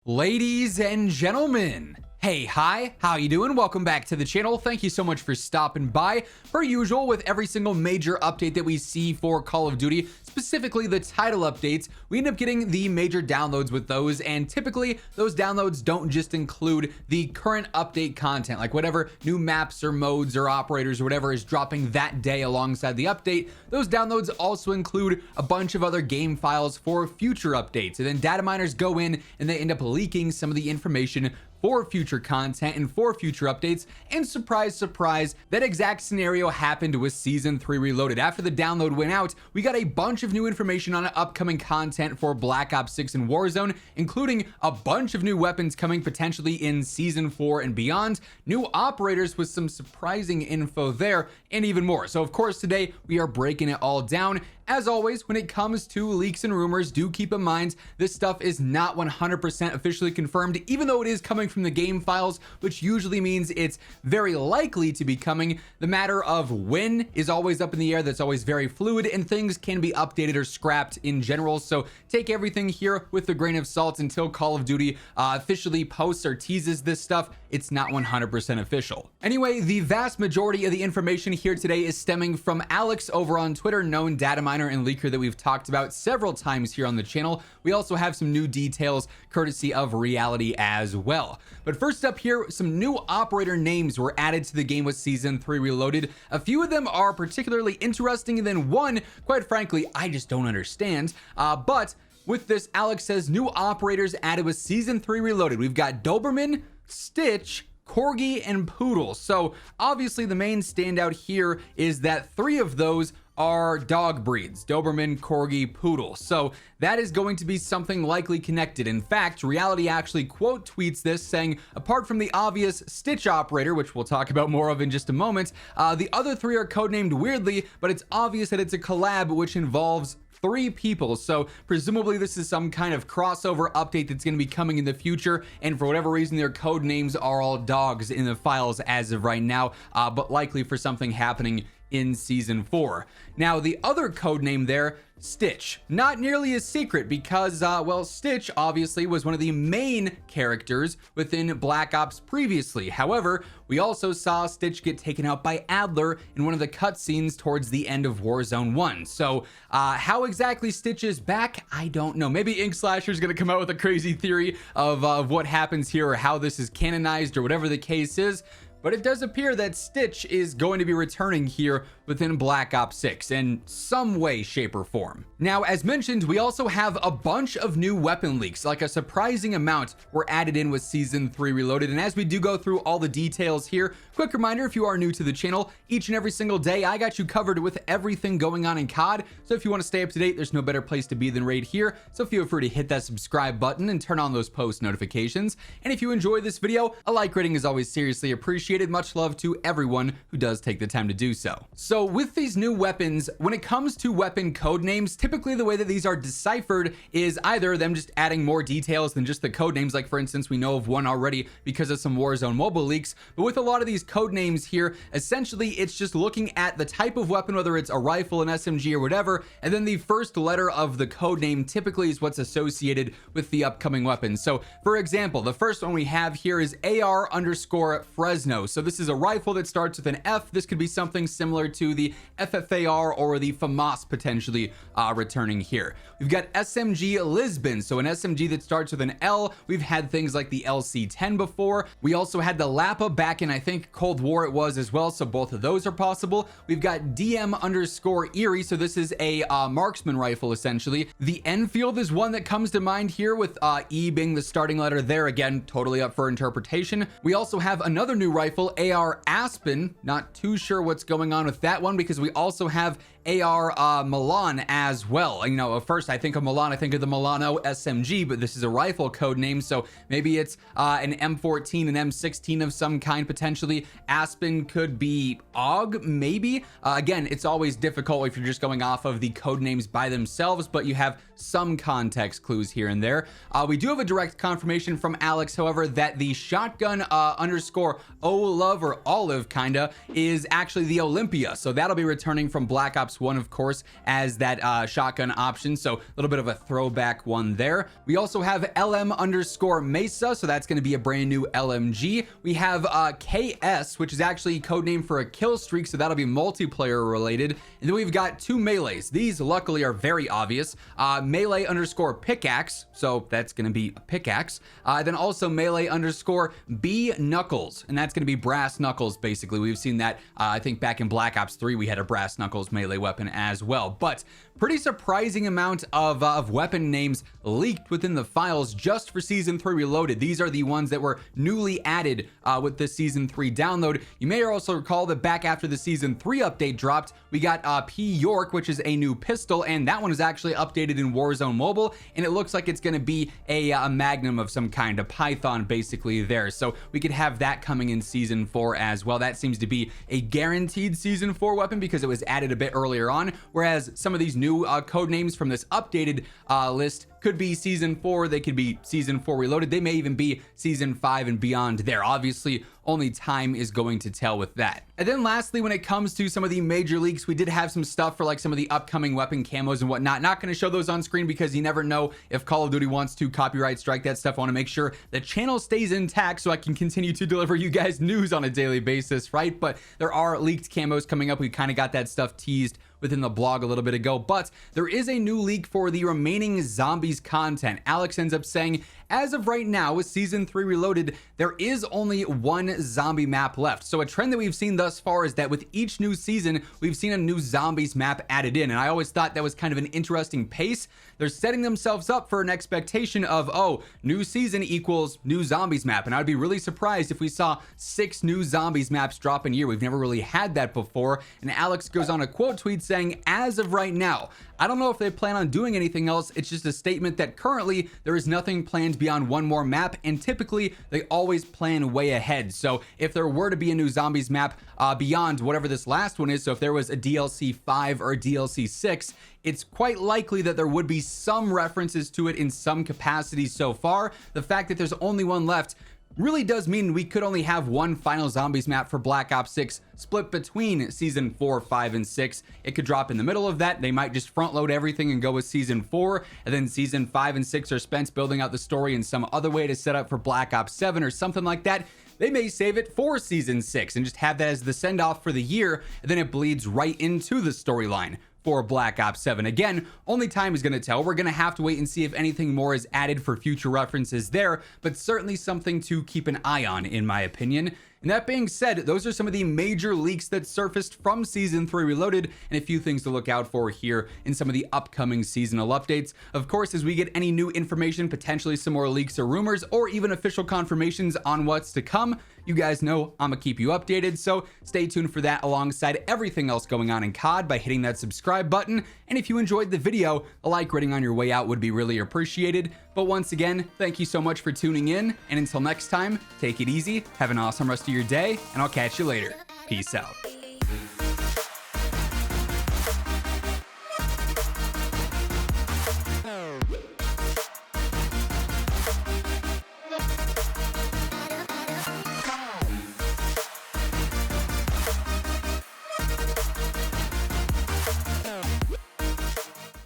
Ladies and gentlemen, hey, hi, how you doing? Welcome back to the channel. Thank you so much for stopping by. Per usual, with every single major update that we see for Call of Duty, specifically the title updates, we end up getting the major downloads with those, and typically those downloads don't just include the current update content, like whatever new maps or modes or operators or whatever is dropping that day alongside the update. Those downloads also include a bunch of other game files for future updates, and then data miners go in and they end up leaking some of the information for future content and for future updates. And surprise, surprise, that exact scenario happened with Season 3 Reloaded. After the download went out, we got a bunch of new information on upcoming content for Black Ops 6 and Warzone, including a bunch of new weapons coming potentially in Season 4 and beyond, new operators with some surprising info there, and even more. So of course today we are breaking it all down. As always, when it comes to leaks and rumors, do keep in mind this stuff is not 100% officially confirmed, even though it is coming from the game files, which usually means it's very likely to be coming. The matter of when is always up in the air. That's always very fluid, and things can be updated or scrapped in general. So take everything here with a grain of salt until Call of Duty officially posts or teases this stuff. It's not 100% official. Anyway, the vast majority of the information here today is stemming from Alex over on Twitter, known data miner and leaker that we've talked about several times here on the channel. We also have some new details courtesy of Reality as well. But first up here, some new operator names were added to the game with Season 3 Reloaded. A few of them are particularly interesting, and then one, quite frankly, I just don't understand. But with this, Alex says new operators added with Season 3 Reloaded. We've got Doberman, Stitch, Corgi, and Poodle. So obviously the main standout here is that three of those are dog breeds: Doberman, Corgi, Poodle. So that is going to be something likely connected. In fact, Reality actually quote tweets this, saying, apart from the obvious Stitch operator, which we'll talk about more of in just a moment, the other three are codenamed weirdly, but it's obvious that it's a collab which involves three people. So presumably this is some kind of crossover update that's going to be coming in the future, and for whatever reason their code names are all dogs in the files as of right now, but likely for something happening in Season 4. Now the other code name there, Stitch, not nearly as secret because well, Stitch obviously was one of the main characters within Black Ops previously. However, we also saw Stitch get taken out by Adler in one of the cutscenes towards the end of Warzone 1. So how exactly Stitch is back, I don't know. Maybe Ink Slasher is going to come out with a crazy theory of what happens here, or how this is canonized, or whatever the case is. But it does appear that Stitch is going to be returning here within Black Ops 6 in some way, shape, or form. Now, as mentioned, we also have a bunch of new weapon leaks, like a surprising amount were added in with Season 3 Reloaded. And as we do go through all the details here, quick reminder, if you are new to the channel, each and every single day, I got you covered with everything going on in COD. So if you want to stay up to date, there's no better place to be than right here. So feel free to hit that subscribe button and turn on those post notifications. And if you enjoy this video, a like rating is always seriously appreciated. Much love to everyone who does take the time to do so. So with these new weapons, when it comes to weapon code names, typically the way that these are deciphered is either them just adding more details than just the code names. Like for instance, we know of one already because of some Warzone mobile leaks. But with a lot of these code names here, essentially it's just looking at the type of weapon, whether it's a rifle, an SMG, or whatever, and then the first letter of the code name typically is what's associated with the upcoming weapon. So for example, the first one we have here is AR_Fresno. So this is a rifle that starts with an F. This could be something similar to the FFAR or the FAMAS potentially returning here. We've got SMG Lisbon, so an SMG that starts with an L. We've had things like the LC-10 before. We also had the Lapa back in, I think, Cold War it was as well, so both of those are possible. We've got DM_Erie, so this is a marksman rifle essentially. The Enfield is one that comes to mind here, with E being the starting letter there. Again, totally up for interpretation. We also have another new rifle, AR Aspen. Not too sure what's going on with that one, because we also have AR Milan as well. You know, first I think of Milan, I think of the Milano SMG, but this is a rifle code name, so maybe it's an M14, an M16 of some kind potentially. Aspen could be AUG, maybe. Again, it's always difficult if you're just going off of the code names by themselves, but you have some context clues here and there. We do have a direct confirmation from Alex, however, that the shotgun _Olove or Olive kinda is actually the Olympia, so that'll be returning from Black Ops Ops 1, of course, as that shotgun option. So a little bit of a throwback one there. We also have LM_Mesa. So that's going to be a brand new LMG. We have KS, which is actually codename for a kill streak. So that'll be multiplayer related. And then we've got 2 melees. These luckily are very obvious. Melee_Pickaxe. So that's going to be a pickaxe. Then also Melee_B Knuckles. And that's going to be brass knuckles, basically. We've seen that, I think back in Black Ops 3, we had a brass knuckles melee weapon as well. But pretty surprising amount of weapon names leaked within the files just for Season 3 Reloaded. These are the ones that were newly added with the Season 3 download. You may also recall that back after the Season 3 update dropped, we got P. York, which is a new pistol, and that one is actually updated in Warzone Mobile, and it looks like it's going to be a Magnum of some kind, a Python basically there. So we could have that coming in Season 4 as well. That seems to be a guaranteed Season 4 weapon because it was added a bit earlier on, whereas some of these new code names from this updated list could be Season 4, they could be Season 4 Reloaded, they may even be Season 5 and beyond there. Obviously, only time is going to tell with that. And then lastly, when it comes to some of the major leaks, we did have some stuff for like some of the upcoming weapon camos and whatnot. Not going to show those on screen because you never know if Call of Duty wants to copyright strike that stuff. I want to make sure the channel stays intact so I can continue to deliver you guys news on a daily basis, right? But there are leaked camos coming up. We kind of got that stuff teased within the blog a little bit ago, but there is a new leak for the remaining zombies content. Alex ends up saying, as of right now with Season 3 Reloaded, there is only 1 zombie map left. So a trend that we've seen thus far is that with each new season, we've seen a new zombies map added in. And I always thought that was kind of an interesting pace. They're setting themselves up for an expectation of, oh, new season equals new zombies map. And I'd be really surprised if we saw 6 new zombies maps drop in a year. We've never really had that before. And Alex goes on a quote tweet saying, as of right now, I don't know if they plan on doing anything else. It's just a statement that currently there is nothing planned beyond 1 more map, and typically they always plan way ahead. So if there were to be a new zombies map beyond whatever this last one is, so if there was a DLC 5 or a DLC 6, it's quite likely that there would be some references to it in some capacity so far. The fact that there's only 1 left really does mean we could only have 1 final zombies map for Black Ops 6 split between Season 4, 5, and 6. It could drop in the middle of that. They might just front load everything and go with Season 4, and then Season 5 and 6 are spent building out the story in some other way to set up for Black Ops 7 or something like that. They may save it for Season 6 and just have that as the send-off for the year, and then it bleeds right into the storyline for Black Ops 7. Again, only time is going to tell. We're going to have to wait and see if anything more is added for future references there, but certainly something to keep an eye on, in my opinion. And that being said, those are some of the major leaks that surfaced from Season 3 Reloaded, and a few things to look out for here in some of the upcoming seasonal updates. Of course, as we get any new information, potentially some more leaks or rumors, or even official confirmations on what's to come, you guys know I'm gonna keep you updated, so stay tuned for that alongside everything else going on in COD by hitting that subscribe button. And if you enjoyed the video, a like rating on your way out would be really appreciated. But once again, thank you so much for tuning in, and until next time, take it easy, have an awesome rest of your day, and I'll catch you later. Peace out.